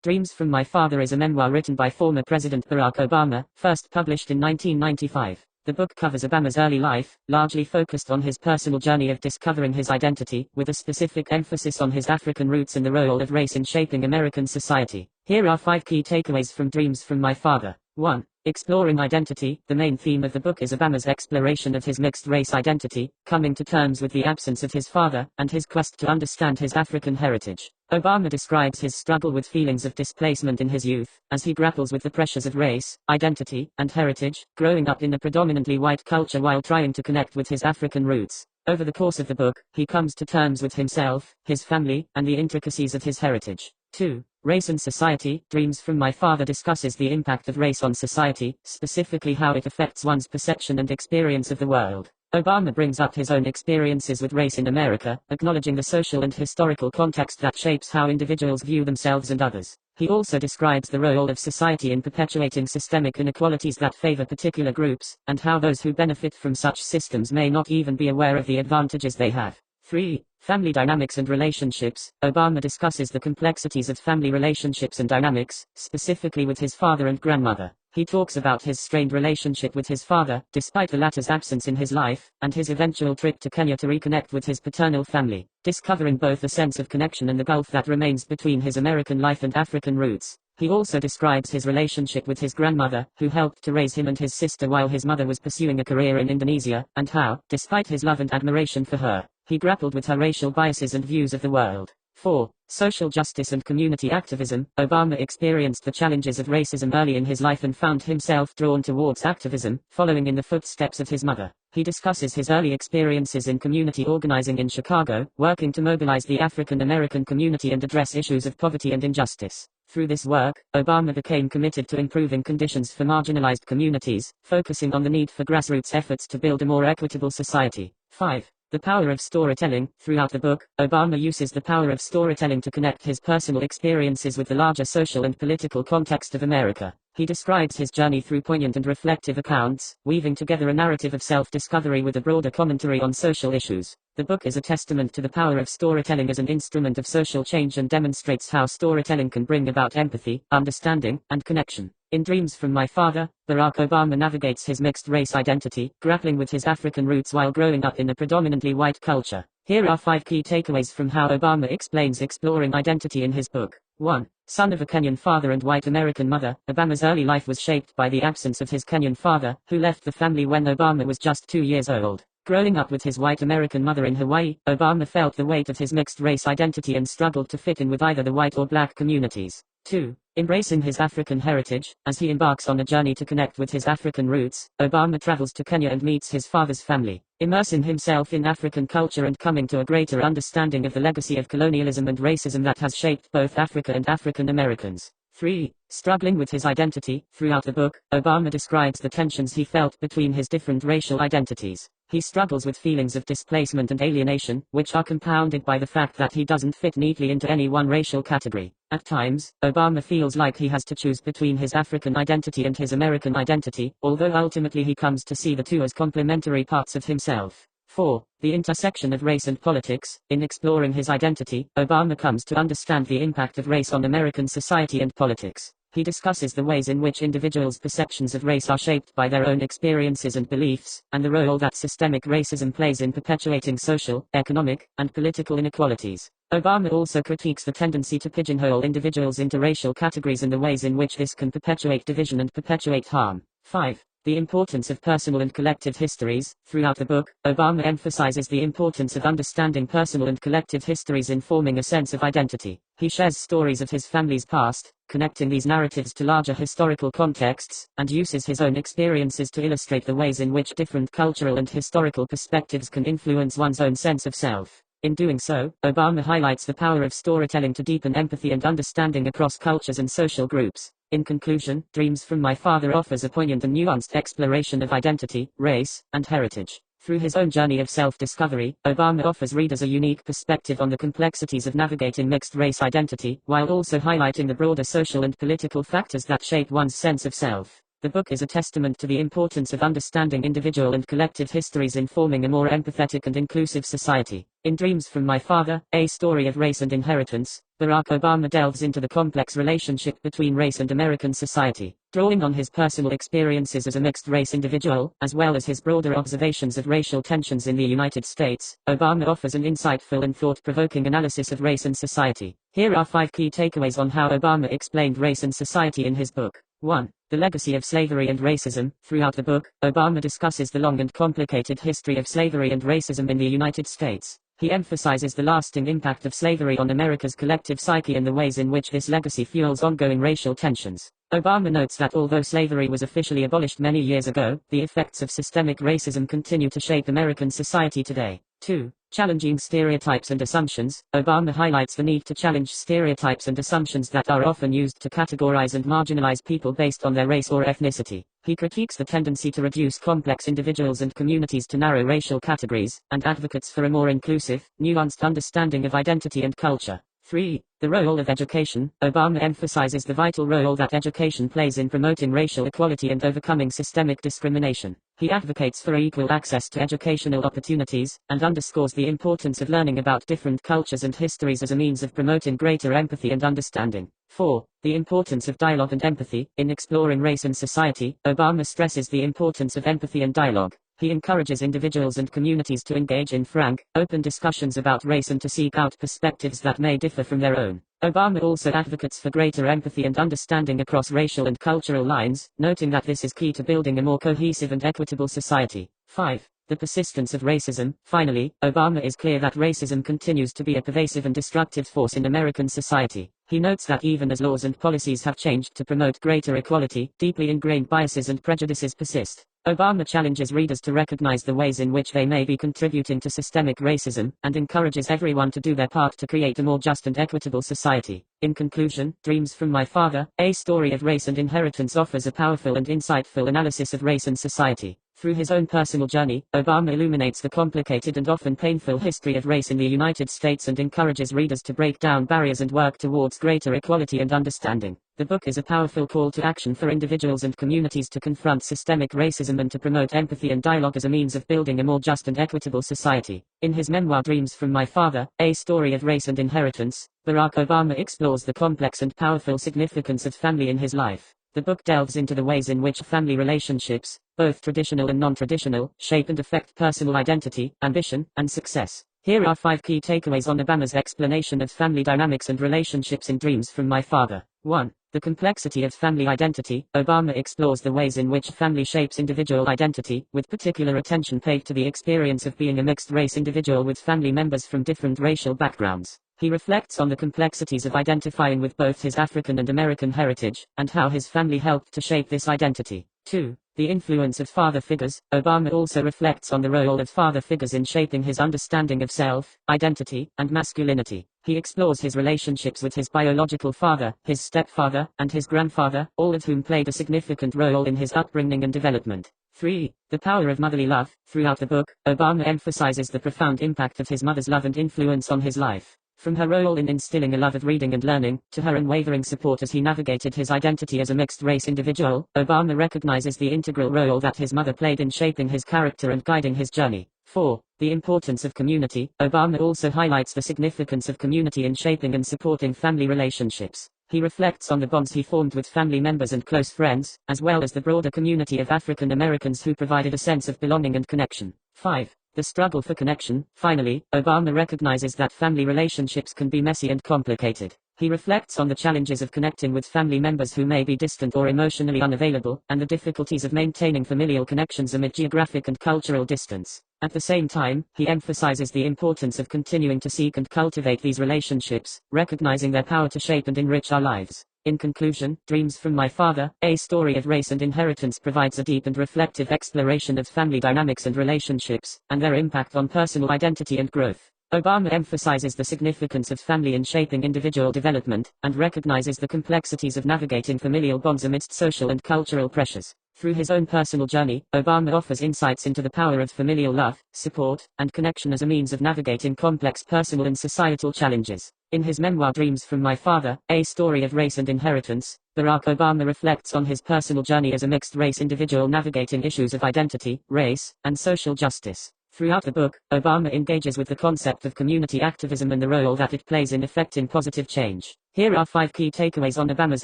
Dreams from My Father is a memoir written by former President Barack Obama, first published in 1995. The book covers Obama's early life, largely focused on his personal journey of discovering his identity, with a specific emphasis on his African roots and the role of race in shaping American society. Here are 5 key takeaways from Dreams from My Father. 1. Exploring identity. The main theme of the book is Obama's exploration of his mixed-race identity, coming to terms with the absence of his father, and his quest to understand his African heritage. Obama describes his struggle with feelings of displacement in his youth, as he grapples with the pressures of race, identity, and heritage, growing up in a predominantly white culture while trying to connect with his African roots. Over the course of the book, he comes to terms with himself, his family, and the intricacies of his heritage. 2. Race and society. Dreams from My Father discusses the impact of race on society, specifically how it affects one's perception and experience of the world. Obama brings up his own experiences with race in America, acknowledging the social and historical context that shapes how individuals view themselves and others. He also describes the role of society in perpetuating systemic inequalities that favor particular groups, and how those who benefit from such systems may not even be aware of the advantages they have. 3. Family dynamics and relationships. Obama discusses the complexities of family relationships and dynamics, specifically with his father and grandmother. He talks about his strained relationship with his father, despite the latter's absence in his life, and his eventual trip to Kenya to reconnect with his paternal family, discovering both the sense of connection and the gulf that remains between his American life and African roots. He also describes his relationship with his grandmother, who helped to raise him and his sister while his mother was pursuing a career in Indonesia, and how, despite his love and admiration for her, he grappled with her racial biases and views of the world. 4. Social justice and community activism. Obama experienced the challenges of racism early in his life and found himself drawn towards activism, following in the footsteps of his mother. He discusses his early experiences in community organizing in Chicago, working to mobilize the African American community and address issues of poverty and injustice. Through this work, Obama became committed to improving conditions for marginalized communities, focusing on the need for grassroots efforts to build a more equitable society. 5. The power of storytelling. Throughout the book, Obama uses the power of storytelling to connect his personal experiences with the larger social and political context of America. He describes his journey through poignant and reflective accounts, weaving together a narrative of self-discovery with a broader commentary on social issues. The book is a testament to the power of storytelling as an instrument of social change and demonstrates how storytelling can bring about empathy, understanding, and connection. In Dreams from My Father, Barack Obama navigates his mixed-race identity, grappling with his African roots while growing up in a predominantly white culture. Here are 5 key takeaways from how Obama explains exploring identity in his book. 1. Son of a Kenyan father and white American mother, Obama's early life was shaped by the absence of his Kenyan father, who left the family when Obama was just 2 years old. Growing up with his white American mother in Hawaii, Obama felt the weight of his mixed-race identity and struggled to fit in with either the white or black communities. 2. Embracing his African heritage. As he embarks on a journey to connect with his African roots, Obama travels to Kenya and meets his father's family, immersing himself in African culture and coming to a greater understanding of the legacy of colonialism and racism that has shaped both Africa and African Americans. 3. Struggling with his identity. Throughout the book, Obama describes the tensions he felt between his different racial identities. He struggles with feelings of displacement and alienation, which are compounded by the fact that he doesn't fit neatly into any one racial category. At times, Obama feels like he has to choose between his African identity and his American identity, although ultimately he comes to see the two as complementary parts of himself. 4. The intersection of race and politics. In exploring his identity, Obama comes to understand the impact of race on American society and politics. He discusses the ways in which individuals' perceptions of race are shaped by their own experiences and beliefs, and the role that systemic racism plays in perpetuating social, economic, and political inequalities. Obama also critiques the tendency to pigeonhole individuals into racial categories and the ways in which this can perpetuate division and perpetuate harm. 5. The importance of personal and collective histories. Throughout the book, Obama emphasizes the importance of understanding personal and collective histories in forming a sense of identity. He shares stories of his family's past, connecting these narratives to larger historical contexts, and uses his own experiences to illustrate the ways in which different cultural and historical perspectives can influence one's own sense of self. In doing so, Obama highlights the power of storytelling to deepen empathy and understanding across cultures and social groups. In conclusion, Dreams from My Father offers a poignant and nuanced exploration of identity, race, and heritage. Through his own journey of self-discovery, Obama offers readers a unique perspective on the complexities of navigating mixed-race identity, while also highlighting the broader social and political factors that shape one's sense of self. The book is a testament to the importance of understanding individual and collective histories in forming a more empathetic and inclusive society. In Dreams from My Father, A Story of Race and Inheritance, Barack Obama delves into the complex relationship between race and American society. Drawing on his personal experiences as a mixed-race individual, as well as his broader observations of racial tensions in the United States, Obama offers an insightful and thought-provoking analysis of race and society. Here are 5 key takeaways on how Obama explained race and society in his book. 1. The legacy of slavery and racism. Throughout the book, Obama discusses the long and complicated history of slavery and racism in the United States. He emphasizes the lasting impact of slavery on America's collective psyche and the ways in which this legacy fuels ongoing racial tensions. Obama notes that although slavery was officially abolished many years ago, the effects of systemic racism continue to shape American society today. 2. Challenging stereotypes and assumptions. Obama highlights the need to challenge stereotypes and assumptions that are often used to categorize and marginalize people based on their race or ethnicity. He critiques the tendency to reduce complex individuals and communities to narrow racial categories, and advocates for a more inclusive, nuanced understanding of identity and culture. 3. The role of education. Obama emphasizes the vital role that education plays in promoting racial equality and overcoming systemic discrimination. He advocates for equal access to educational opportunities, and underscores the importance of learning about different cultures and histories as a means of promoting greater empathy and understanding. 4. The importance of dialogue and empathy. In exploring race and society, Obama stresses the importance of empathy and dialogue. He encourages individuals and communities to engage in frank, open discussions about race and to seek out perspectives that may differ from their own. Obama also advocates for greater empathy and understanding across racial and cultural lines, noting that this is key to building a more cohesive and equitable society. 5. The persistence of racism. Finally, Obama is clear that racism continues to be a pervasive and destructive force in American society. He notes that even as laws and policies have changed to promote greater equality, deeply ingrained biases and prejudices persist. Obama challenges readers to recognize the ways in which they may be contributing to systemic racism, and encourages everyone to do their part to create a more just and equitable society. In conclusion, Dreams from My Father, A Story of Race and Inheritance offers a powerful and insightful analysis of race and society. Through his own personal journey, Obama illuminates the complicated and often painful history of race in the United States and encourages readers to break down barriers and work towards greater equality and understanding. The book is a powerful call to action for individuals and communities to confront systemic racism and to promote empathy and dialogue as a means of building a more just and equitable society. In his memoir Dreams from My Father, A Story of Race and Inheritance, Barack Obama explores the complex and powerful significance of family in his life. The book delves into the ways in which family relationships, both traditional and non-traditional, shape and affect personal identity, ambition, and success. Here are 5 key takeaways on Obama's explanation of family dynamics and relationships in Dreams from My Father. 1. The complexity of family identity. Obama explores the ways in which family shapes individual identity, with particular attention paid to the experience of being a mixed-race individual with family members from different racial backgrounds. He reflects on the complexities of identifying with both his African and American heritage, and how his family helped to shape this identity. 2. The influence of father figures. Obama also reflects on the role of father figures in shaping his understanding of self, identity, and masculinity. He explores his relationships with his biological father, his stepfather, and his grandfather, all of whom played a significant role in his upbringing and development. 3. The power of motherly love. Throughout the book, Obama emphasizes the profound impact of his mother's love and influence on his life. From her role in instilling a love of reading and learning, to her unwavering support as he navigated his identity as a mixed-race individual, Obama recognizes the integral role that his mother played in shaping his character and guiding his journey. 4. The importance of community. Obama also highlights the significance of community in shaping and supporting family relationships. He reflects on the bonds he formed with family members and close friends, as well as the broader community of African Americans who provided a sense of belonging and connection. 5. The struggle for connection. Finally, Obama recognizes that family relationships can be messy and complicated. He reflects on the challenges of connecting with family members who may be distant or emotionally unavailable, and the difficulties of maintaining familial connections amid geographic and cultural distance. At the same time, he emphasizes the importance of continuing to seek and cultivate these relationships, recognizing their power to shape and enrich our lives. In conclusion, Dreams from My Father, A Story of Race and Inheritance provides a deep and reflective exploration of family dynamics and relationships, and their impact on personal identity and growth. Obama emphasizes the significance of family in shaping individual development, and recognizes the complexities of navigating familial bonds amidst social and cultural pressures. Through his own personal journey, Obama offers insights into the power of familial love, support, and connection as a means of navigating complex personal and societal challenges. In his memoir Dreams from My Father, A Story of Race and Inheritance, Barack Obama reflects on his personal journey as a mixed-race individual navigating issues of identity, race, and social justice. Throughout the book, Obama engages with the concept of community activism and the role that it plays in effecting positive change. Here are 5 key takeaways on Obama's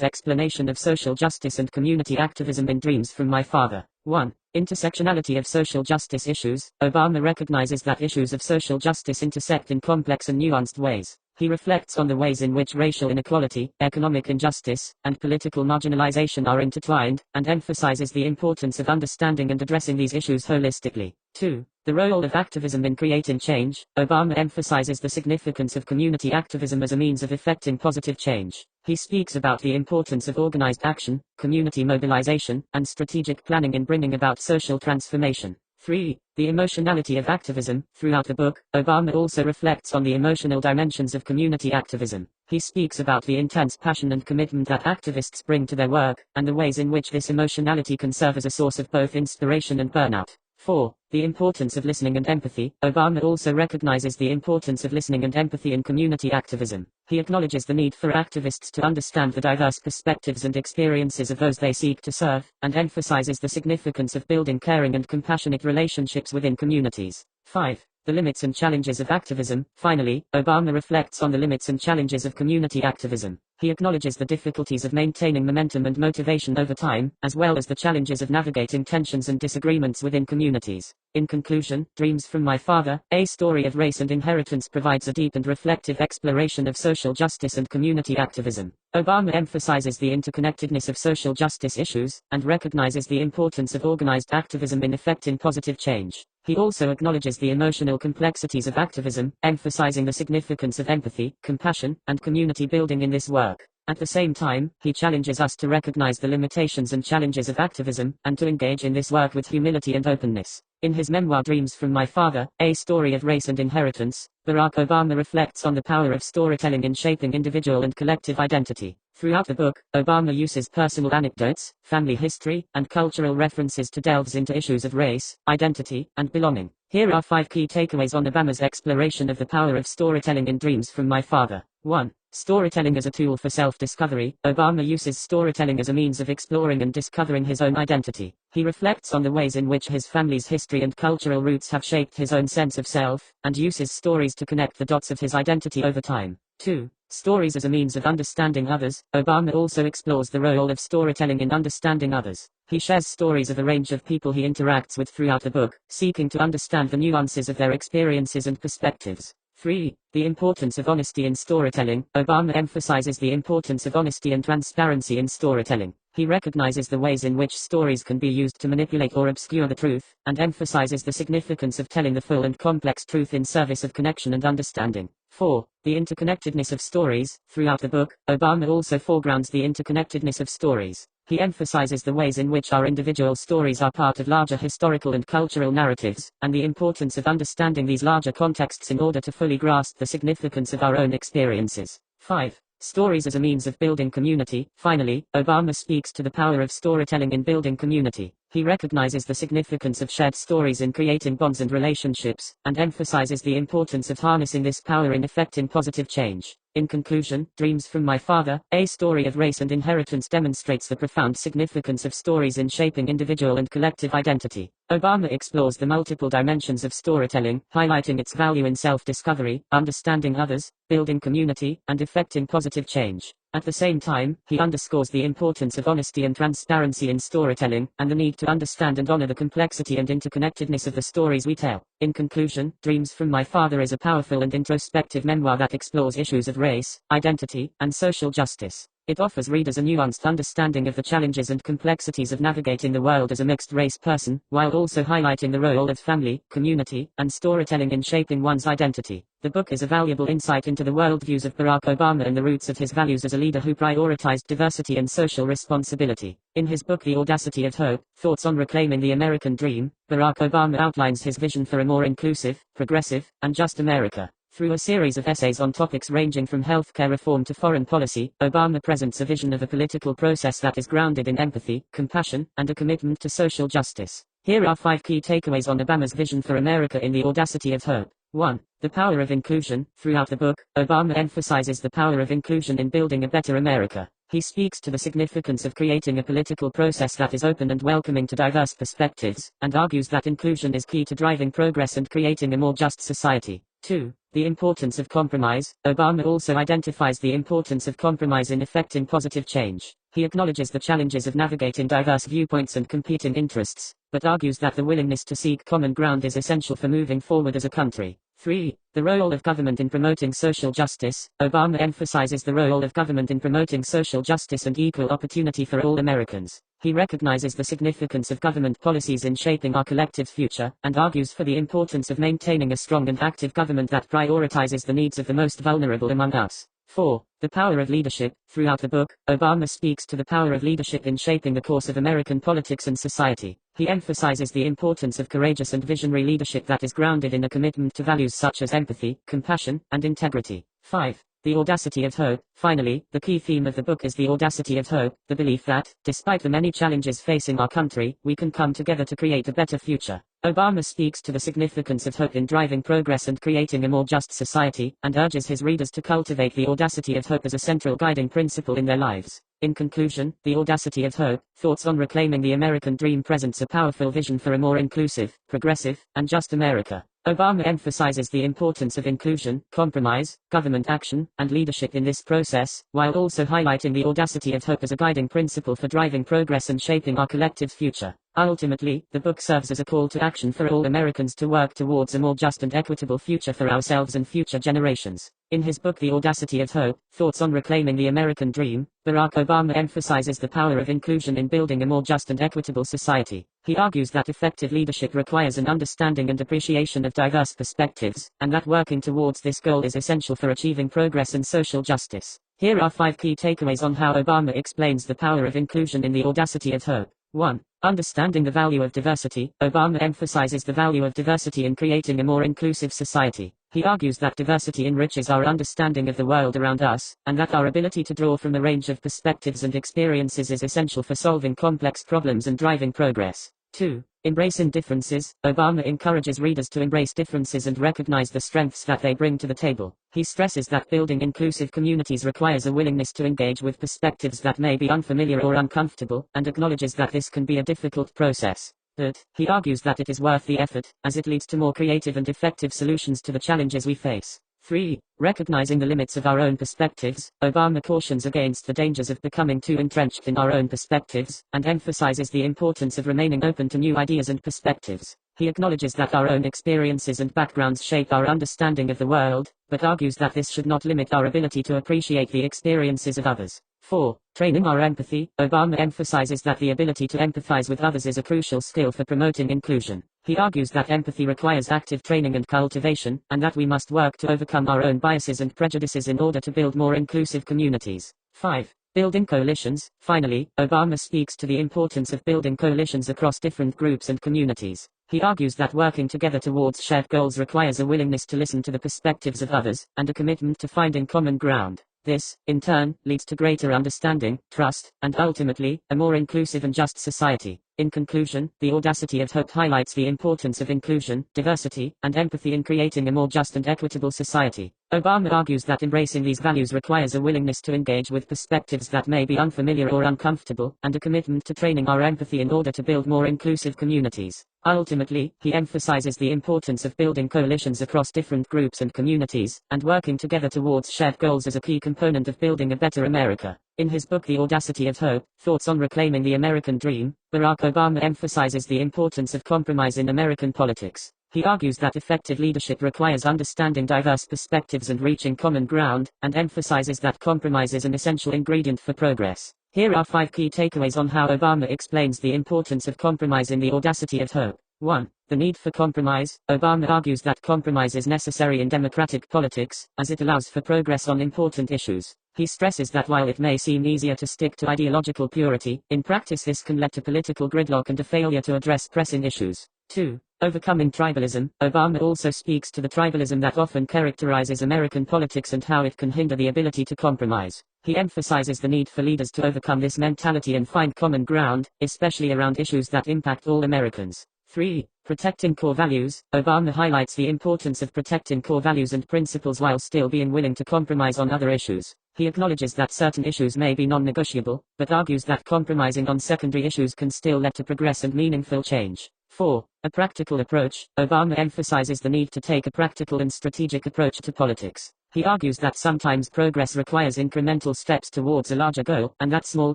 explanation of social justice and community activism in Dreams from My Father. 1. Intersectionality of social justice issues. Obama recognizes that issues of social justice intersect in complex and nuanced ways. He reflects on the ways in which racial inequality, economic injustice, and political marginalization are intertwined, and emphasizes the importance of understanding and addressing these issues holistically. 2. The role of activism in creating change. Obama emphasizes the significance of community activism as a means of effecting positive change. He speaks about the importance of organized action, community mobilization, and strategic planning in bringing about social transformation. 3. The emotionality of activism. Throughout the book, Obama also reflects on the emotional dimensions of community activism. He speaks about the intense passion and commitment that activists bring to their work, and the ways in which this emotionality can serve as a source of both inspiration and burnout. 4. The importance of listening and empathy. Obama also recognizes the importance of listening and empathy in community activism. He acknowledges the need for activists to understand the diverse perspectives and experiences of those they seek to serve, and emphasizes the significance of building caring and compassionate relationships within communities. 5. The limits and challenges of activism. Finally, Obama reflects on the limits and challenges of community activism. He acknowledges the difficulties of maintaining momentum and motivation over time, as well as the challenges of navigating tensions and disagreements within communities. In conclusion, Dreams from My Father, A Story of Race and Inheritance provides a deep and reflective exploration of social justice and community activism. Obama emphasizes the interconnectedness of social justice issues, and recognizes the importance of organized activism in effecting positive change. He also acknowledges the emotional complexities of activism, emphasizing the significance of empathy, compassion, and community building in this work. At the same time, he challenges us to recognize the limitations and challenges of activism, and to engage in this work with humility and openness. In his memoir Dreams from My Father, A Story of Race and Inheritance, Barack Obama reflects on the power of storytelling in shaping individual and collective identity. Throughout the book, Obama uses personal anecdotes, family history, and cultural references to delve into issues of race, identity, and belonging. Here are 5 key takeaways on Obama's exploration of the power of storytelling in Dreams from My Father. 1. Storytelling as a tool for self-discovery. Obama uses storytelling as a means of exploring and discovering his own identity. He reflects on the ways in which his family's history and cultural roots have shaped his own sense of self, and uses stories to connect the dots of his identity over time. 2. Stories as a means of understanding others. Obama also explores the role of storytelling in understanding others. He shares stories of a range of people he interacts with throughout the book, seeking to understand the nuances of their experiences and perspectives. 3. The importance of honesty in storytelling. Obama emphasizes the importance of honesty and transparency in storytelling. He recognizes the ways in which stories can be used to manipulate or obscure the truth, and emphasizes the significance of telling the full and complex truth in service of connection and understanding. 4. The interconnectedness of stories. Throughout the book, Obama also foregrounds the interconnectedness of stories. He emphasizes the ways in which our individual stories are part of larger historical and cultural narratives, and the importance of understanding these larger contexts in order to fully grasp the significance of our own experiences. 5. Stories as a means of building community. Finally, Obama speaks to the power of storytelling in building community. He recognizes the significance of shared stories in creating bonds and relationships, and emphasizes the importance of harnessing this power in effecting positive change. In conclusion, Dreams from My Father, A Story of Race and Inheritance demonstrates the profound significance of stories in shaping individual and collective identity. Obama explores the multiple dimensions of storytelling, highlighting its value in self-discovery, understanding others, building community, and effecting positive change. At the same time, he underscores the importance of honesty and transparency in storytelling, and the need to understand and honor the complexity and interconnectedness of the stories we tell. In conclusion, Dreams from My Father is a powerful and introspective memoir that explores issues of race, identity, and social justice. It offers readers a nuanced understanding of the challenges and complexities of navigating the world as a mixed-race person, while also highlighting the role of family, community, and storytelling in shaping one's identity. The book is a valuable insight into the worldviews of Barack Obama and the roots of his values as a leader who prioritized diversity and social responsibility. In his book The Audacity of Hope, Thoughts on Reclaiming the American Dream, Barack Obama outlines his vision for a more inclusive, progressive, and just America. Through a series of essays on topics ranging from healthcare reform to foreign policy, Obama presents a vision of a political process that is grounded in empathy, compassion, and a commitment to social justice. Here are 5 key takeaways on Obama's vision for America in The Audacity of Hope. 1. The power of inclusion. Throughout the book, Obama emphasizes the power of inclusion in building a better America. He speaks to the significance of creating a political process that is open and welcoming to diverse perspectives, and argues that inclusion is key to driving progress and creating a more just society. 2. The importance of compromise. Obama also identifies the importance of compromise in effecting positive change. He acknowledges the challenges of navigating diverse viewpoints and competing interests, but argues that the willingness to seek common ground is essential for moving forward as a country. 3. The role of government in promoting social justice. Obama emphasizes the role of government in promoting social justice and equal opportunity for all Americans. He recognizes the significance of government policies in shaping our collective future, and argues for the importance of maintaining a strong and active government that prioritizes the needs of the most vulnerable among us. 4. The power of leadership. Throughout the book, Obama speaks to the power of leadership in shaping the course of American politics and society. He emphasizes the importance of courageous and visionary leadership that is grounded in a commitment to values such as empathy, compassion, and integrity. 5. The audacity of hope. Finally, the key theme of the book is the audacity of hope, the belief that, despite the many challenges facing our country, we can come together to create a better future. Obama speaks to the significance of hope in driving progress and creating a more just society, and urges his readers to cultivate the audacity of hope as a central guiding principle in their lives. In conclusion, The Audacity of Hope, Thoughts on Reclaiming the American Dream presents a powerful vision for a more inclusive, progressive, and just America. Obama emphasizes the importance of inclusion, compromise, government action, and leadership in this process, while also highlighting the audacity of hope as a guiding principle for driving progress and shaping our collective future. Ultimately, the book serves as a call to action for all Americans to work towards a more just and equitable future for ourselves and future generations. In his book The Audacity of Hope, Thoughts on Reclaiming the American Dream, Barack Obama emphasizes the power of inclusion in building a more just and equitable society. He argues that effective leadership requires an understanding and appreciation of diverse perspectives, and that working towards this goal is essential for achieving progress and social justice. Here are 5 key takeaways on how Obama explains the power of inclusion in The Audacity of Hope. 1. Understanding the value of diversity. Obama emphasizes the value of diversity in creating a more inclusive society. He argues that diversity enriches our understanding of the world around us, and that our ability to draw from a range of perspectives and experiences is essential for solving complex problems and driving progress. 2. Embracing differences. Obama encourages readers to embrace differences and recognize the strengths that they bring to the table. He stresses that building inclusive communities requires a willingness to engage with perspectives that may be unfamiliar or uncomfortable, and acknowledges that this can be a difficult process. But, he argues that it is worth the effort, as it leads to more creative and effective solutions to the challenges we face. 3. Recognizing the limits of our own perspectives. Obama cautions against the dangers of becoming too entrenched in our own perspectives, and emphasizes the importance of remaining open to new ideas and perspectives. He acknowledges that our own experiences and backgrounds shape our understanding of the world, but argues that this should not limit our ability to appreciate the experiences of others. 4. Training our empathy. Obama emphasizes that the ability to empathize with others is a crucial skill for promoting inclusion. He argues that empathy requires active training and cultivation, and that we must work to overcome our own biases and prejudices in order to build more inclusive communities. 5. Building coalitions. Finally, Obama speaks to the importance of building coalitions across different groups and communities. He argues that working together towards shared goals requires a willingness to listen to the perspectives of others, and a commitment to finding common ground. This, in turn, leads to greater understanding, trust, and ultimately, a more inclusive and just society. In conclusion, The Audacity of Hope highlights the importance of inclusion, diversity, and empathy in creating a more just and equitable society. Obama argues that embracing these values requires a willingness to engage with perspectives that may be unfamiliar or uncomfortable, and a commitment to training our empathy in order to build more inclusive communities. Ultimately, he emphasizes the importance of building coalitions across different groups and communities, and working together towards shared goals as a key component of building a better America. In his book The Audacity of Hope, Thoughts on Reclaiming the American Dream, Barack Obama emphasizes the importance of compromise in American politics. He argues that effective leadership requires understanding diverse perspectives and reaching common ground, and emphasizes that compromise is an essential ingredient for progress. Here are 5 key takeaways on how Obama explains the importance of compromise in The Audacity of Hope. 1. The need for compromise. Obama argues that compromise is necessary in democratic politics, as it allows for progress on important issues. He stresses that while it may seem easier to stick to ideological purity, in practice this can lead to political gridlock and a failure to address pressing issues. 2. Overcoming tribalism. Obama also speaks to the tribalism that often characterizes American politics and how it can hinder the ability to compromise. He emphasizes the need for leaders to overcome this mentality and find common ground, especially around issues that impact all Americans. 3. Protecting core values. Obama highlights the importance of protecting core values and principles while still being willing to compromise on other issues. He acknowledges that certain issues may be non-negotiable, but argues that compromising on secondary issues can still lead to progress and meaningful change. 4. A practical approach. Obama emphasizes the need to take a practical and strategic approach to politics. He argues that sometimes progress requires incremental steps towards a larger goal, and that small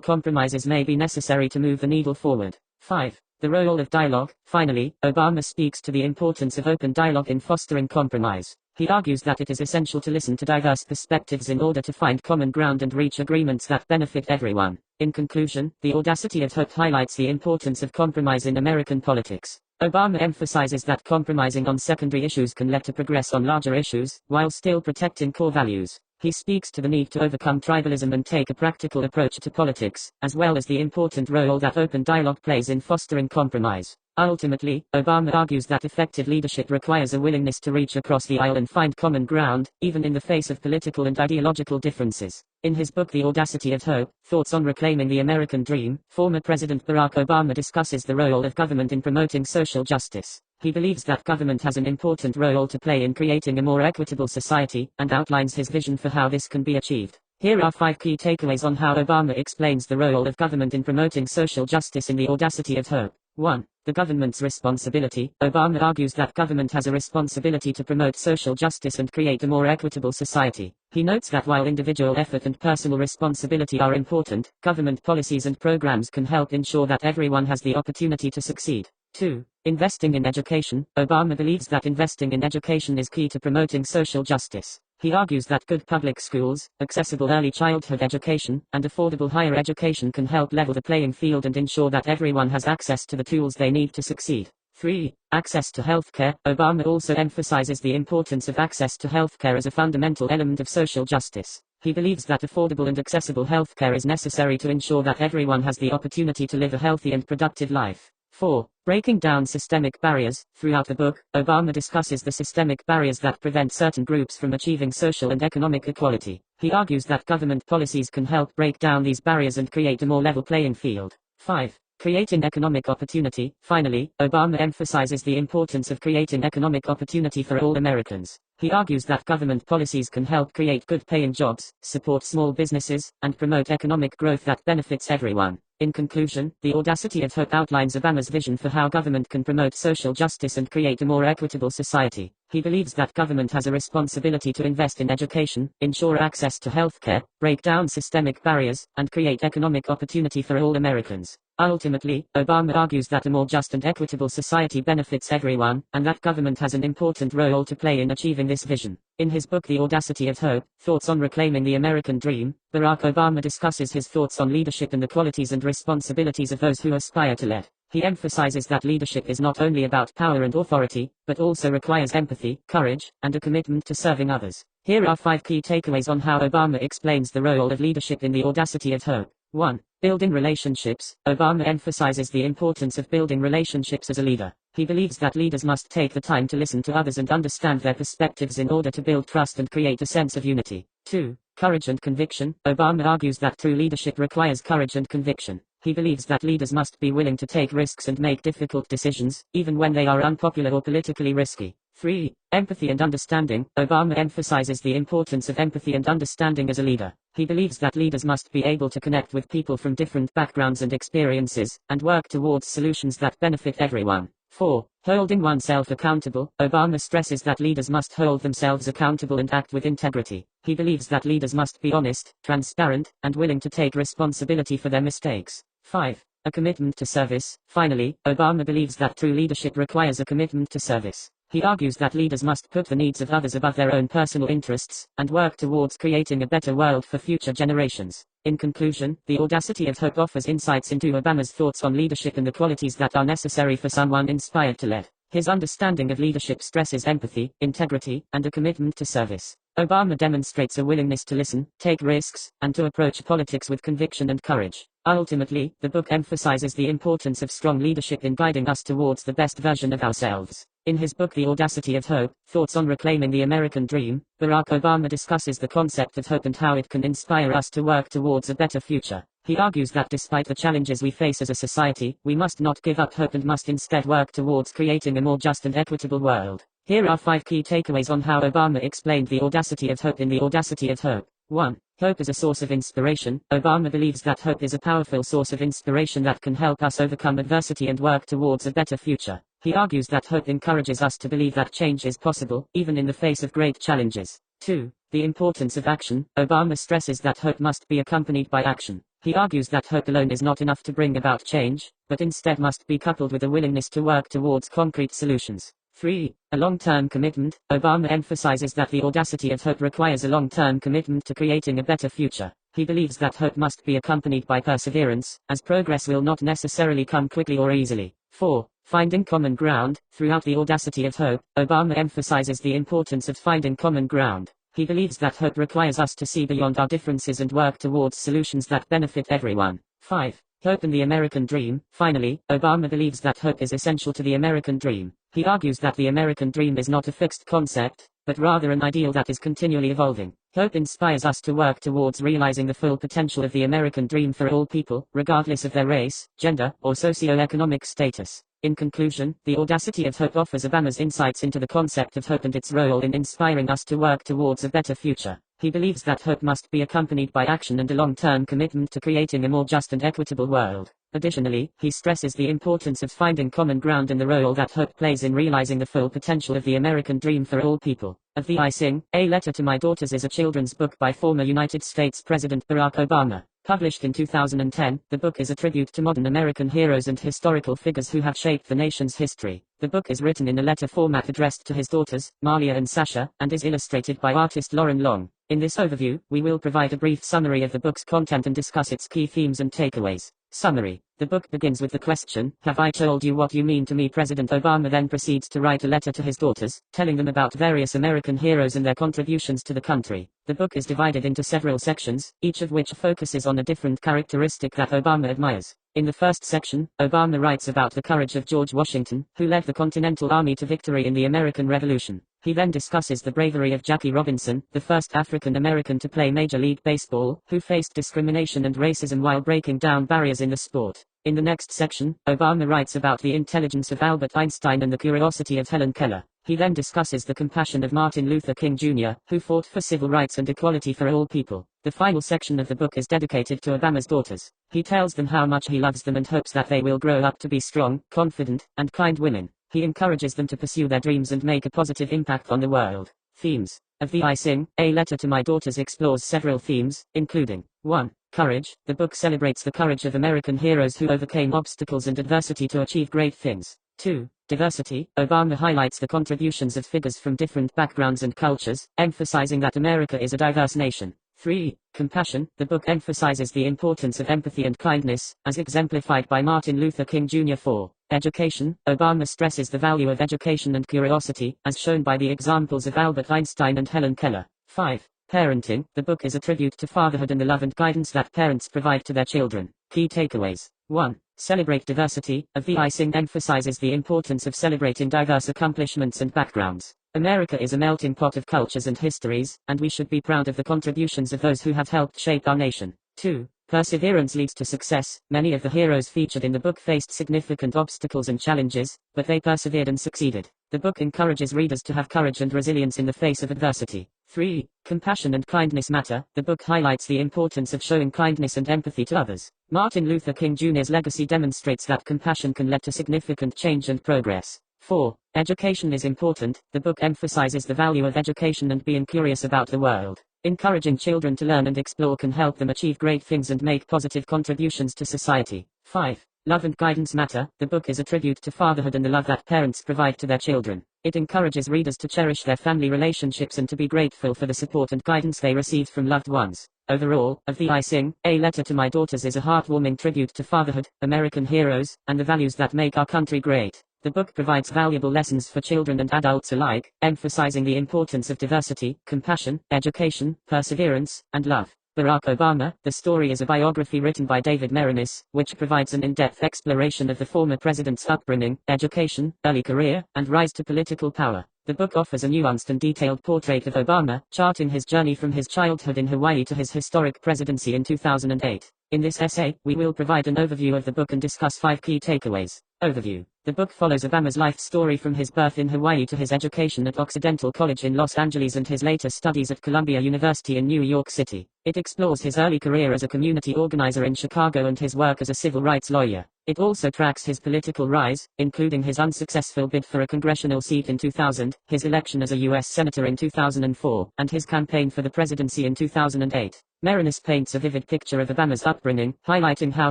compromises may be necessary to move the needle forward. 5. The role of dialogue. Finally, Obama speaks to the importance of open dialogue in fostering compromise. He argues that it is essential to listen to diverse perspectives in order to find common ground and reach agreements that benefit everyone. In conclusion, The Audacity of Hope highlights the importance of compromise in American politics. Obama emphasizes that compromising on secondary issues can lead to progress on larger issues, while still protecting core values. He speaks to the need to overcome tribalism and take a practical approach to politics, as well as the important role that open dialogue plays in fostering compromise. Ultimately, Obama argues that effective leadership requires a willingness to reach across the aisle and find common ground, even in the face of political and ideological differences. In his book The Audacity of Hope, Thoughts on Reclaiming the American Dream, former President Barack Obama discusses the role of government in promoting social justice. He believes that government has an important role to play in creating a more equitable society, and outlines his vision for how this can be achieved. Here are 5 key takeaways on how Obama explains the role of government in promoting social justice in The Audacity of Hope. 1. The government's responsibility. Obama argues that government has a responsibility to promote social justice and create a more equitable society. He notes that while individual effort and personal responsibility are important, government policies and programs can help ensure that everyone has the opportunity to succeed. 2. Investing in education. Obama believes that investing in education is key to promoting social justice. He argues that good public schools, accessible early childhood education, and affordable higher education can help level the playing field and ensure that everyone has access to the tools they need to succeed. 3. Access to healthcare. Obama also emphasizes the importance of access to healthcare as a fundamental element of social justice. He believes that affordable and accessible healthcare is necessary to ensure that everyone has the opportunity to live a healthy and productive life. 4. Breaking down systemic barriers. Throughout the book, Obama discusses the systemic barriers that prevent certain groups from achieving social and economic equality. He argues that government policies can help break down these barriers and create a more level playing field. 5. Creating economic opportunity. Finally, Obama emphasizes the importance of creating economic opportunity for all Americans. He argues that government policies can help create good-paying jobs, support small businesses, and promote economic growth that benefits everyone. In conclusion, The Audacity of Hope outlines Obama's vision for how government can promote social justice and create a more equitable society. He believes that government has a responsibility to invest in education, ensure access to healthcare, break down systemic barriers, and create economic opportunity for all Americans. Ultimately, Obama argues that a more just and equitable society benefits everyone, and that government has an important role to play in achieving this vision. In his book The Audacity of Hope, Thoughts on Reclaiming the American Dream, Barack Obama discusses his thoughts on leadership and the qualities and responsibilities of those who aspire to lead. He emphasizes that leadership is not only about power and authority, but also requires empathy, courage, and a commitment to serving others. Here are 5 key takeaways on how Obama explains the role of leadership in The Audacity of Hope. 1. Building relationships. Obama emphasizes the importance of building relationships as a leader. He believes that leaders must take the time to listen to others and understand their perspectives in order to build trust and create a sense of unity. 2. Courage and conviction. Obama argues that true leadership requires courage and conviction. He believes that leaders must be willing to take risks and make difficult decisions, even when they are unpopular or politically risky. 3. Empathy and understanding. Obama emphasizes the importance of empathy and understanding as a leader. He believes that leaders must be able to connect with people from different backgrounds and experiences, and work towards solutions that benefit everyone. 4. Holding oneself accountable. Obama stresses that leaders must hold themselves accountable and act with integrity. He believes that leaders must be honest, transparent, and willing to take responsibility for their mistakes. 5. A commitment to service. Finally, Obama believes that true leadership requires a commitment to service. He argues that leaders must put the needs of others above their own personal interests, and work towards creating a better world for future generations. In conclusion, The Audacity of Hope offers insights into Obama's thoughts on leadership and the qualities that are necessary for someone inspired to lead. His understanding of leadership stresses empathy, integrity, and a commitment to service. Obama demonstrates a willingness to listen, take risks, and to approach politics with conviction and courage. Ultimately, the book emphasizes the importance of strong leadership in guiding us towards the best version of ourselves. In his book The Audacity of Hope, Thoughts on Reclaiming the American Dream, Barack Obama discusses the concept of hope and how it can inspire us to work towards a better future. He argues that despite the challenges we face as a society, we must not give up hope and must instead work towards creating a more just and equitable world. Here are 5 key takeaways on how Obama explained the audacity of hope in The Audacity of Hope. 1. Hope is a source of inspiration. Obama believes that hope is a powerful source of inspiration that can help us overcome adversity and work towards a better future. He argues that hope encourages us to believe that change is possible, even in the face of great challenges. 2. The importance of action. Obama stresses that hope must be accompanied by action. He argues that hope alone is not enough to bring about change, but instead must be coupled with a willingness to work towards concrete solutions. 3. A long-term commitment. Obama emphasizes that the audacity of hope requires a long-term commitment to creating a better future. He believes that hope must be accompanied by perseverance, as progress will not necessarily come quickly or easily. 4. Finding common ground. Throughout The Audacity of Hope, Obama emphasizes the importance of finding common ground. He believes that hope requires us to see beyond our differences and work towards solutions that benefit everyone. 5. Hope and the American Dream. Finally, Obama believes that hope is essential to the American dream. He argues that the American dream is not a fixed concept, but rather an ideal that is continually evolving. Hope inspires us to work towards realizing the full potential of the American dream for all people, regardless of their race, gender, or socio-economic status. In conclusion, The Audacity of Hope offers Obama's insights into the concept of hope and its role in inspiring us to work towards a better future. He believes that hope must be accompanied by action and a long-term commitment to creating a more just and equitable world. Additionally, he stresses the importance of finding common ground and the role that hope plays in realizing the full potential of the American dream for all people. Of the I Sing, A Letter to My Daughters is a children's book by former United States President Barack Obama. Published in 2010, the book is a tribute to modern American heroes and historical figures who have shaped the nation's history. The book is written in a letter format addressed to his daughters, Malia and Sasha, and is illustrated by artist Lauren Long. In this overview, we will provide a brief summary of the book's content and discuss its key themes and takeaways. Summary. The book begins with the question, "Have I told you what you mean to me?" President Obama then proceeds to write a letter to his daughters, telling them about various American heroes and their contributions to the country. The book is divided into several sections, each of which focuses on a different characteristic that Obama admires. In the first section, Obama writes about the courage of George Washington, who led the Continental Army to victory in the American Revolution. He then discusses the bravery of Jackie Robinson, the first African American to play Major League Baseball, who faced discrimination and racism while breaking down barriers in the sport. In the next section, Obama writes about the intelligence of Albert Einstein and the curiosity of Helen Keller. He then discusses the compassion of Martin Luther King Jr., who fought for civil rights and equality for all people. The final section of the book is dedicated to Obama's daughters. He tells them how much he loves them and hopes that they will grow up to be strong, confident, and kind women. He encourages them to pursue their dreams and make a positive impact on the world. Themes of the I Sing, A Letter to My Daughters explores several themes, including 1. Courage. The book celebrates the courage of American heroes who overcame obstacles and adversity to achieve great things. 2. Diversity. Obama highlights the contributions of figures from different backgrounds and cultures, emphasizing that America is a diverse nation. 3. Compassion. The book emphasizes the importance of empathy and kindness, as exemplified by Martin Luther King Jr. 4. Education. Obama stresses the value of education and curiosity, as shown by the examples of Albert Einstein and Helen Keller. 5. Parenting. The book is a tribute to fatherhood and the love and guidance that parents provide to their children. Key takeaways. 1. Celebrate diversity. Of the I Sing emphasizes the importance of celebrating diverse accomplishments and backgrounds. America is a melting pot of cultures and histories, and we should be proud of the contributions of those who have helped shape our nation. 2. Perseverance leads to success. Many of the heroes featured in the book faced significant obstacles and challenges, but they persevered and succeeded. The book encourages readers to have courage and resilience in the face of adversity. 3. Compassion and kindness matter. The book highlights the importance of showing kindness and empathy to others. Martin Luther King Jr.'s legacy demonstrates that compassion can lead to significant change and progress. 4. Education is important. The book emphasizes the value of education and being curious about the world. Encouraging children to learn and explore can help them achieve great things and make positive contributions to society. 5. Love and guidance matter. The book is a tribute to fatherhood and the love that parents provide to their children. It encourages readers to cherish their family relationships and to be grateful for the support and guidance they receive from loved ones. Overall, Of the I Sing, A Letter to My Daughters is a heartwarming tribute to fatherhood, American heroes, and the values that make our country great. The book provides valuable lessons for children and adults alike, emphasizing the importance of diversity, compassion, education, perseverance, and love. Barack Obama, the story is a biography written by David Maraniss, which provides an in-depth exploration of the former president's upbringing, education, early career, and rise to political power. The book offers a nuanced and detailed portrait of Obama, charting his journey from his childhood in Hawaii to his historic presidency in 2008. In this essay, we will provide an overview of the book and discuss 5 key takeaways. Overview. The book follows Obama's life story from his birth in Hawaii to his education at Occidental College in Los Angeles and his later studies at Columbia University in New York City. It explores his early career as a community organizer in Chicago and his work as a civil rights lawyer. It also tracks his political rise, including his unsuccessful bid for a congressional seat in 2000, his election as a U.S. Senator in 2004, and his campaign for the presidency in 2008. Maraniss paints a vivid picture of Obama's upbringing, highlighting how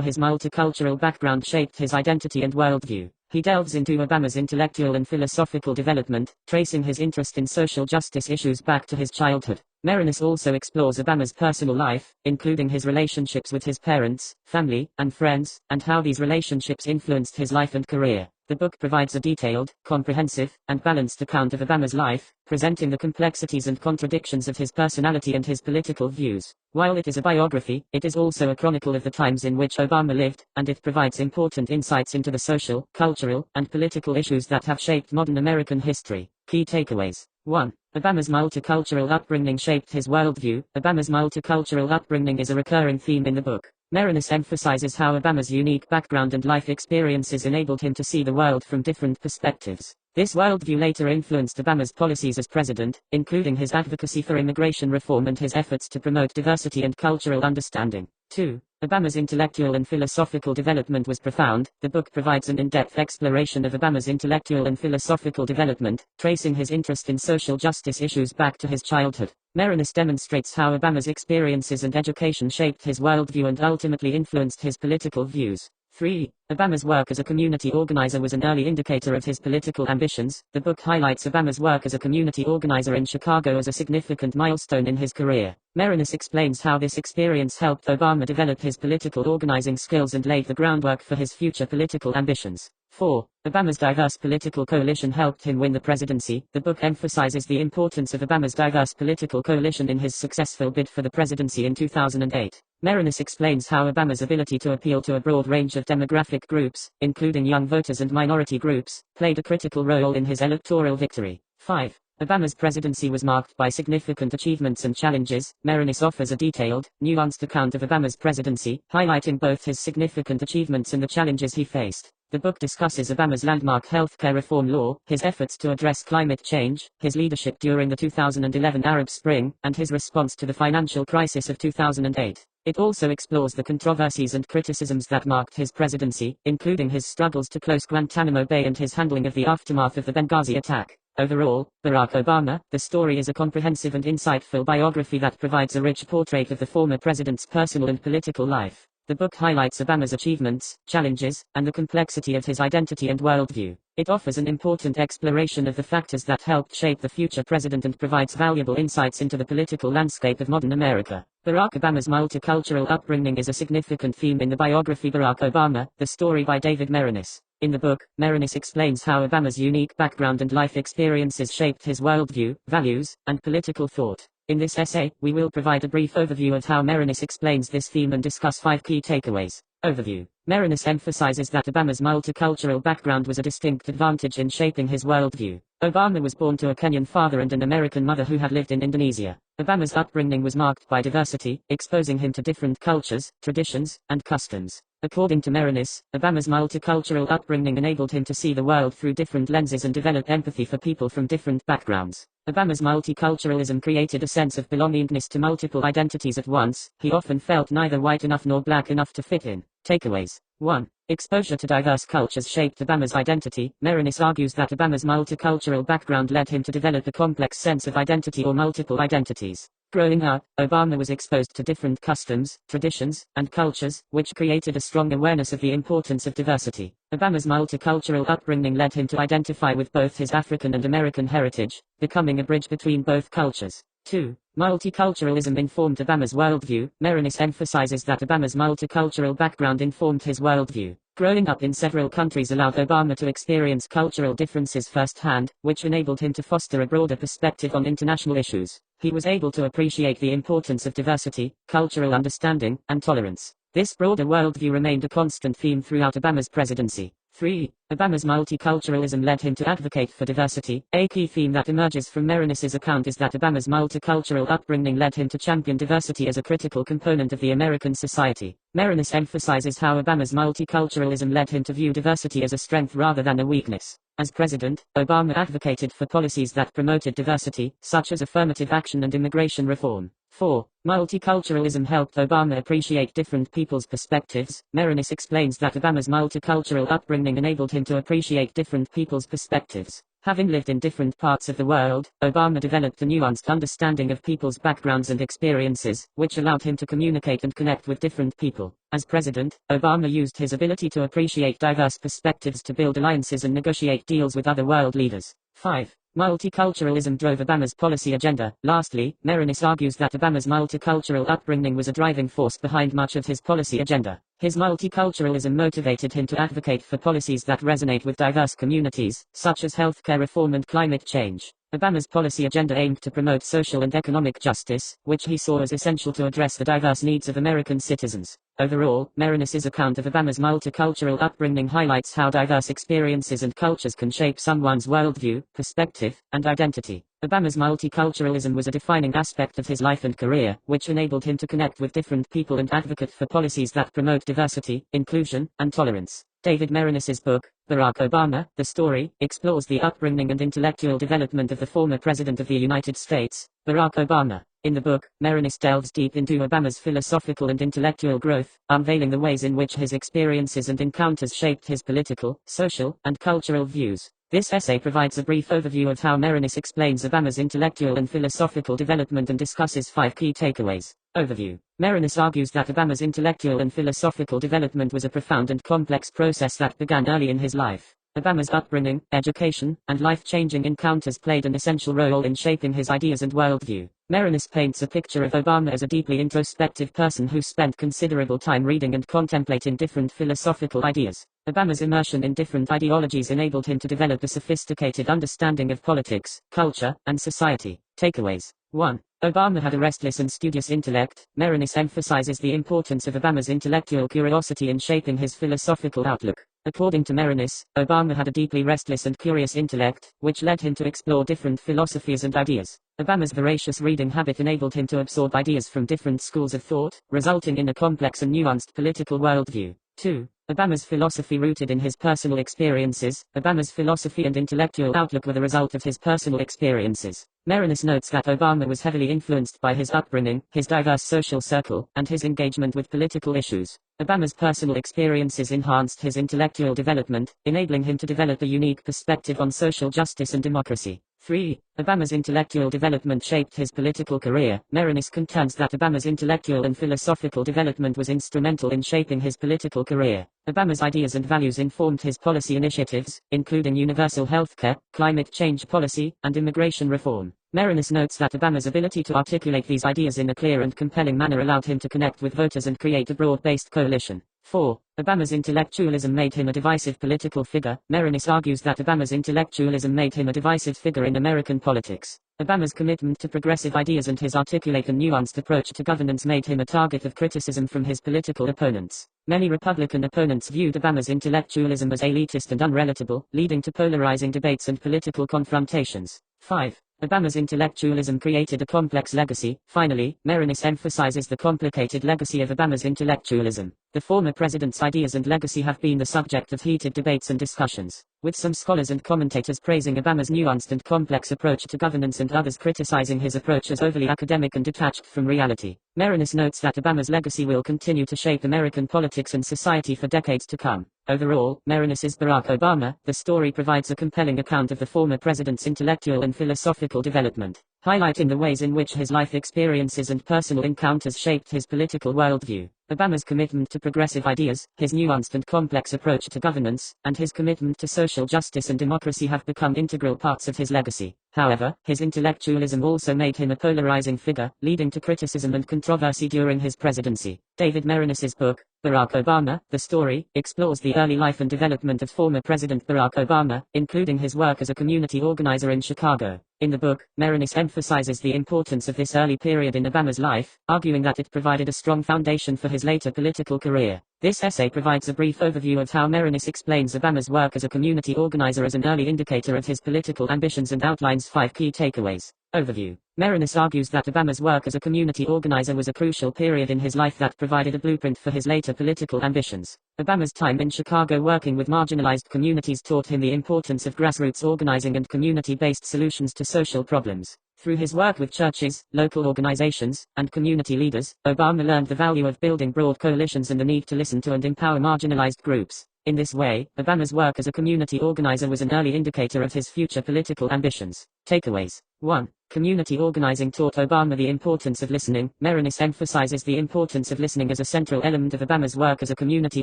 his multicultural background shaped his identity and worldview. He delves into Obama's intellectual and philosophical development, tracing his interest in social justice issues back to his childhood. Maraniss also explores Obama's personal life, including his relationships with his parents, family, and friends, and how these relationships influenced his life and career. The book provides a detailed, comprehensive, and balanced account of Obama's life, presenting the complexities and contradictions of his personality and his political views. While it is a biography, it is also a chronicle of the times in which Obama lived, and it provides important insights into the social, cultural, and political issues that have shaped modern American history. Key takeaways. 1. Obama's multicultural upbringing shaped his worldview. Obama's multicultural upbringing is a recurring theme in the book. Maraniss emphasizes how Obama's unique background and life experiences enabled him to see the world from different perspectives. This worldview later influenced Obama's policies as president, including his advocacy for immigration reform and his efforts to promote diversity and cultural understanding. 2. Obama's intellectual and philosophical development was profound. The book provides an in-depth exploration of Obama's intellectual and philosophical development, tracing his interest in social justice issues back to his childhood. Maraniss demonstrates how Obama's experiences and education shaped his worldview and ultimately influenced his political views. 3. Obama's work as a community organizer was an early indicator of his political ambitions. The book highlights Obama's work as a community organizer in Chicago as a significant milestone in his career. Maraniss explains how this experience helped Obama develop his political organizing skills and laid the groundwork for his future political ambitions. 4. Obama's diverse political coalition helped him win the presidency. The book emphasizes the importance of Obama's diverse political coalition in his successful bid for the presidency in 2008. Maraniss explains how Obama's ability to appeal to a broad range of demographic groups, including young voters and minority groups, played a critical role in his electoral victory. 5. Obama's presidency was marked by significant achievements and challenges. Maraniss offers a detailed, nuanced account of Obama's presidency, highlighting both his significant achievements and the challenges he faced. The book discusses Obama's landmark healthcare reform law, his efforts to address climate change, his leadership during the 2011 Arab Spring, and his response to the financial crisis of 2008. It also explores the controversies and criticisms that marked his presidency, including his struggles to close Guantanamo Bay and his handling of the aftermath of the Benghazi attack. Overall, Barack Obama, the story is a comprehensive and insightful biography that provides a rich portrait of the former president's personal and political life. The book highlights Obama's achievements, challenges, and the complexity of his identity and worldview. It offers an important exploration of the factors that helped shape the future president and provides valuable insights into the political landscape of modern America. Barack Obama's multicultural upbringing is a significant theme in the biography Barack Obama, the story by David Maraniss. In the book, Maraniss explains how Obama's unique background and life experiences shaped his worldview, values, and political thought. In this essay, we will provide a brief overview of how Maraniss explains this theme and discuss 5 key takeaways. Overview. Maraniss emphasizes that Obama's multicultural background was a distinct advantage in shaping his worldview. Obama was born to a Kenyan father and an American mother who had lived in Indonesia. Obama's upbringing was marked by diversity, exposing him to different cultures, traditions, and customs. According to Maraniss, Obama's multicultural upbringing enabled him to see the world through different lenses and develop empathy for people from different backgrounds. Obama's multiculturalism created a sense of belongingness to multiple identities at once. He often felt neither white enough nor black enough to fit in. Takeaways. 1. Exposure to diverse cultures shaped Obama's identity. Maraniss argues that Obama's multicultural background led him to develop a complex sense of identity or multiple identities. Growing up, Obama was exposed to different customs, traditions, and cultures, which created a strong awareness of the importance of diversity. Obama's multicultural upbringing led him to identify with both his African and American heritage, becoming a bridge between both cultures. 2. Multiculturalism informed Obama's worldview. Maraniss emphasizes that Obama's multicultural background informed his worldview. Growing up in several countries allowed Obama to experience cultural differences firsthand, which enabled him to foster a broader perspective on international issues. He was able to appreciate the importance of diversity, cultural understanding, and tolerance. This broader worldview remained a constant theme throughout Obama's presidency. 3. Obama's multiculturalism led him to advocate for diversity. A key theme that emerges from Maraniss's account is that Obama's multicultural upbringing led him to champion diversity as a critical component of the American society. Maraniss emphasizes how Obama's multiculturalism led him to view diversity as a strength rather than a weakness. As president, Obama advocated for policies that promoted diversity, such as affirmative action and immigration reform. 4. Multiculturalism helped Obama appreciate different people's perspectives. Maraniss explains that Obama's multicultural upbringing enabled him to appreciate different people's perspectives. Having lived in different parts of the world, Obama developed a nuanced understanding of people's backgrounds and experiences, which allowed him to communicate and connect with different people. As president, Obama used his ability to appreciate diverse perspectives to build alliances and negotiate deals with other world leaders. 5. Multiculturalism drove Obama's policy agenda. Lastly, Maraniss argues that Obama's multicultural upbringing was a driving force behind much of his policy agenda. His multiculturalism motivated him to advocate for policies that resonate with diverse communities, such as healthcare reform and climate change. Obama's policy agenda aimed to promote social and economic justice, which he saw as essential to address the diverse needs of American citizens. Overall, Maraniss's account of Obama's multicultural upbringing highlights how diverse experiences and cultures can shape someone's worldview, perspective, and identity. Obama's multiculturalism was a defining aspect of his life and career, which enabled him to connect with different people and advocate for policies that promote diversity, inclusion, and tolerance. David Maraniss's book, Barack Obama, The Story, explores the upbringing and intellectual development of the former President of the United States, Barack Obama. In the book, Maraniss delves deep into Obama's philosophical and intellectual growth, unveiling the ways in which his experiences and encounters shaped his political, social, and cultural views. This essay provides a brief overview of how Maraniss explains Obama's intellectual and philosophical development and discusses 5 key takeaways. Overview. Maraniss argues that Obama's intellectual and philosophical development was a profound and complex process that began early in his life. Obama's upbringing, education, and life-changing encounters played an essential role in shaping his ideas and worldview. Maraniss paints a picture of Obama as a deeply introspective person who spent considerable time reading and contemplating different philosophical ideas. Obama's immersion in different ideologies enabled him to develop a sophisticated understanding of politics, culture, and society. Takeaways. 1. Obama had a restless and studious intellect. Maraniss emphasizes the importance of Obama's intellectual curiosity in shaping his philosophical outlook. According to Maraniss, Obama had a deeply restless and curious intellect, which led him to explore different philosophies and ideas. Obama's voracious reading habit enabled him to absorb ideas from different schools of thought, resulting in a complex and nuanced political worldview. 2. Obama's philosophy rooted in his personal experiences. Obama's philosophy and intellectual outlook were the result of his personal experiences. Maraniss notes that Obama was heavily influenced by his upbringing, his diverse social circle, and his engagement with political issues. Obama's personal experiences enhanced his intellectual development, enabling him to develop a unique perspective on social justice and democracy. 3. Obama's intellectual development shaped his political career. Maraniss contends that Obama's intellectual and philosophical development was instrumental in shaping his political career. Obama's ideas and values informed his policy initiatives, including universal healthcare, climate change policy, and immigration reform. Maraniss notes that Obama's ability to articulate these ideas in a clear and compelling manner allowed him to connect with voters and create a broad-based coalition. 4. Obama's intellectualism made him a divisive political figure. Maraniss argues that Obama's intellectualism made him a divisive figure in American politics. Obama's commitment to progressive ideas and his articulate and nuanced approach to governance made him a target of criticism from his political opponents. Many Republican opponents viewed Obama's intellectualism as elitist and unrelatable, leading to polarizing debates and political confrontations. 5. Obama's intellectualism created a complex legacy. Finally, Maraniss emphasizes the complicated legacy of Obama's intellectualism. The former president's ideas and legacy have been the subject of heated debates and discussions, with some scholars and commentators praising Obama's nuanced and complex approach to governance and others criticizing his approach as overly academic and detached from reality. Maraniss notes that Obama's legacy will continue to shape American politics and society for decades to come. Overall, Maraniss's Barack Obama, The Story provides a compelling account of the former president's intellectual and philosophical development, highlighting the ways in which his life experiences and personal encounters shaped his political worldview. Obama's commitment to progressive ideas, his nuanced and complex approach to governance, and his commitment to social justice and democracy have become integral parts of his legacy. However, his intellectualism also made him a polarizing figure, leading to criticism and controversy during his presidency. David Maraniss's book, Barack Obama, The Story, explores the early life and development of former President Barack Obama, including his work as a community organizer in Chicago. In the book, Maraniss emphasizes the importance of this early period in Obama's life, arguing that it provided a strong foundation for his later political career. This essay provides a brief overview of how Maraniss explains Obama's work as a community organizer as an early indicator of his political ambitions and outlines 5 key takeaways. Overview. Maraniss argues that Obama's work as a community organizer was a crucial period in his life that provided a blueprint for his later political ambitions. Obama's time in Chicago working with marginalized communities taught him the importance of grassroots organizing and community-based solutions to social problems. Through his work with churches, local organizations, and community leaders, Obama learned the value of building broad coalitions and the need to listen to and empower marginalized groups. In this way, Obama's work as a community organizer was an early indicator of his future political ambitions. Takeaways. 1. Community organizing taught Obama the importance of listening. Maraniss emphasizes the importance of listening as a central element of Obama's work as a community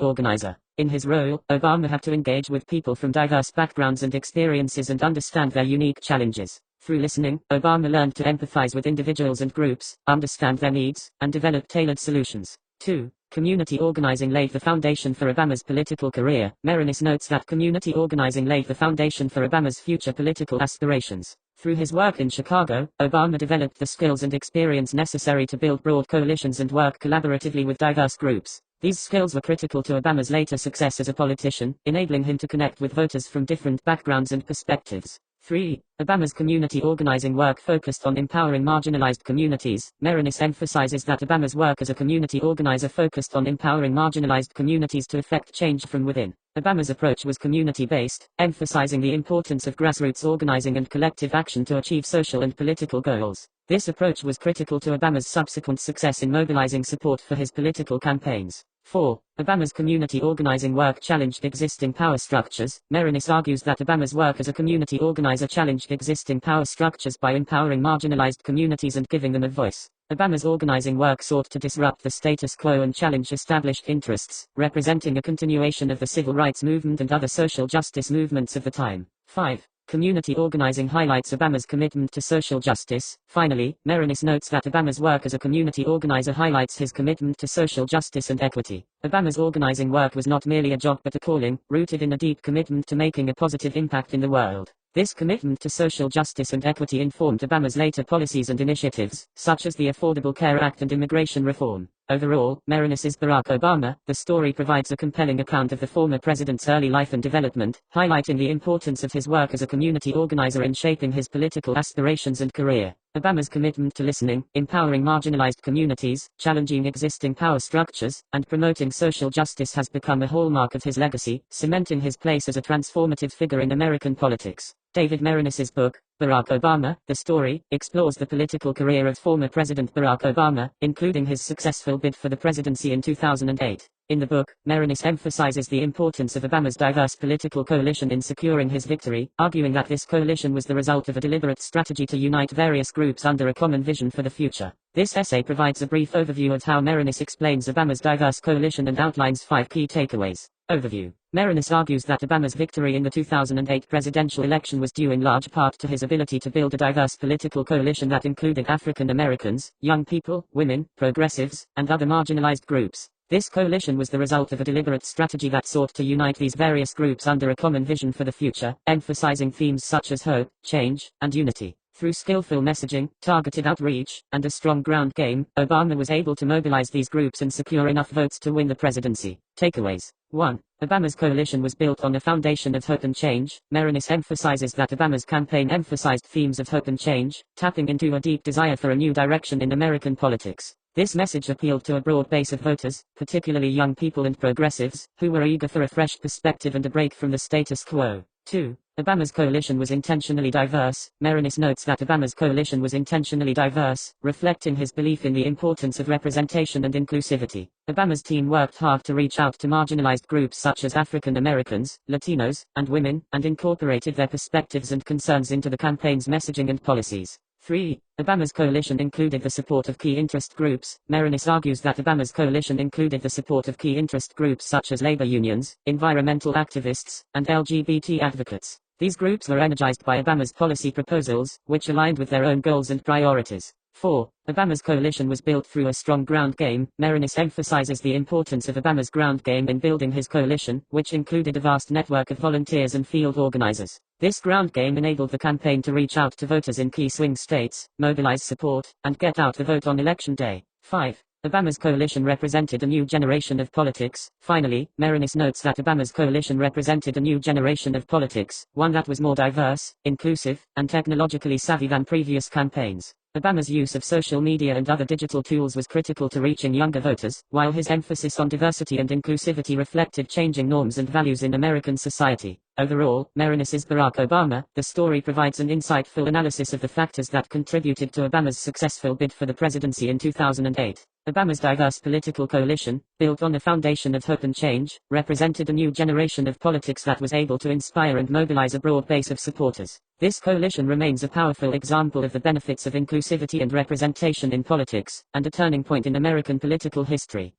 organizer. In his role, Obama had to engage with people from diverse backgrounds and experiences and understand their unique challenges. Through listening, Obama learned to empathize with individuals and groups, understand their needs, and develop tailored solutions. 2. Community organizing laid the foundation for Obama's political career. Maraniss notes that community organizing laid the foundation for Obama's future political aspirations. Through his work in Chicago, Obama developed the skills and experience necessary to build broad coalitions and work collaboratively with diverse groups. These skills were critical to Obama's later success as a politician, enabling him to connect with voters from different backgrounds and perspectives. 3. Obama's community organizing work focused on empowering marginalized communities. Maraniss emphasizes that Obama's work as a community organizer focused on empowering marginalized communities to effect change from within. Obama's approach was community-based, emphasizing the importance of grassroots organizing and collective action to achieve social and political goals. This approach was critical to Obama's subsequent success in mobilizing support for his political campaigns. 4. Obama's community organizing work challenged existing power structures. Maraniss argues that Obama's work as a community organizer challenged existing power structures by empowering marginalized communities and giving them a voice. Obama's organizing work sought to disrupt the status quo and challenge established interests, representing a continuation of the civil rights movement and other social justice movements of the time. 5. Community organizing highlights Obama's commitment to social justice. Finally, Maraniss notes that Obama's work as a community organizer highlights his commitment to social justice and equity. Obama's organizing work was not merely a job but a calling, rooted in a deep commitment to making a positive impact in the world. This commitment to social justice and equity informed Obama's later policies and initiatives, such as the Affordable Care Act and immigration reform. Overall, Maraniss's Barack Obama, The Story provides a compelling account of the former president's early life and development, highlighting the importance of his work as a community organizer in shaping his political aspirations and career. Obama's commitment to listening, empowering marginalized communities, challenging existing power structures, and promoting social justice has become a hallmark of his legacy, cementing his place as a transformative figure in American politics. David Maraniss's book, Barack Obama, The Story, explores the political career of former President Barack Obama, including his successful bid for the presidency in 2008. In the book, Maraniss emphasizes the importance of Obama's diverse political coalition in securing his victory, arguing that this coalition was the result of a deliberate strategy to unite various groups under a common vision for the future. This essay provides a brief overview of how Maraniss explains Obama's diverse coalition and outlines 5 key takeaways. Overview. Maraniss argues that Obama's victory in the 2008 presidential election was due in large part to his ability to build a diverse political coalition that included African Americans, young people, women, progressives, and other marginalized groups. This coalition was the result of a deliberate strategy that sought to unite these various groups under a common vision for the future, emphasizing themes such as hope, change, and unity. Through skillful messaging, targeted outreach, and a strong ground game, Obama was able to mobilize these groups and secure enough votes to win the presidency. Takeaways. 1. Obama's coalition was built on a foundation of hope and change. Maraniss emphasizes that Obama's campaign emphasized themes of hope and change, tapping into a deep desire for a new direction in American politics. This message appealed to a broad base of voters, particularly young people and progressives, who were eager for a fresh perspective and a break from the status quo. 2. Obama's coalition was intentionally diverse. Maraniss notes that Obama's coalition was intentionally diverse, reflecting his belief in the importance of representation and inclusivity. Obama's team worked hard to reach out to marginalized groups such as African Americans, Latinos, and women, and incorporated their perspectives and concerns into the campaign's messaging and policies. 3. Obama's coalition included the support of key interest groups. Maraniss argues that Obama's coalition included the support of key interest groups such as labor unions, environmental activists, and LGBT advocates. These groups were energized by Obama's policy proposals, which aligned with their own goals and priorities. 4. Obama's coalition was built through a strong ground game. Maraniss emphasizes the importance of Obama's ground game in building his coalition, which included a vast network of volunteers and field organizers. This ground game enabled the campaign to reach out to voters in key swing states, mobilize support, and get out the vote on election day. 5. Obama's coalition represented a new generation of politics. Finally, Maraniss notes that Obama's coalition represented a new generation of politics, one that was more diverse, inclusive, and technologically savvy than previous campaigns. Obama's use of social media and other digital tools was critical to reaching younger voters, while his emphasis on diversity and inclusivity reflected changing norms and values in American society. Overall, Maraniss's Barack Obama, the story provides an insightful analysis of the factors that contributed to Obama's successful bid for the presidency in 2008. Obama's diverse political coalition, built on a foundation of hope and change, represented a new generation of politics that was able to inspire and mobilize a broad base of supporters. This coalition remains a powerful example of the benefits of inclusivity and representation in politics, and a turning point in American political history.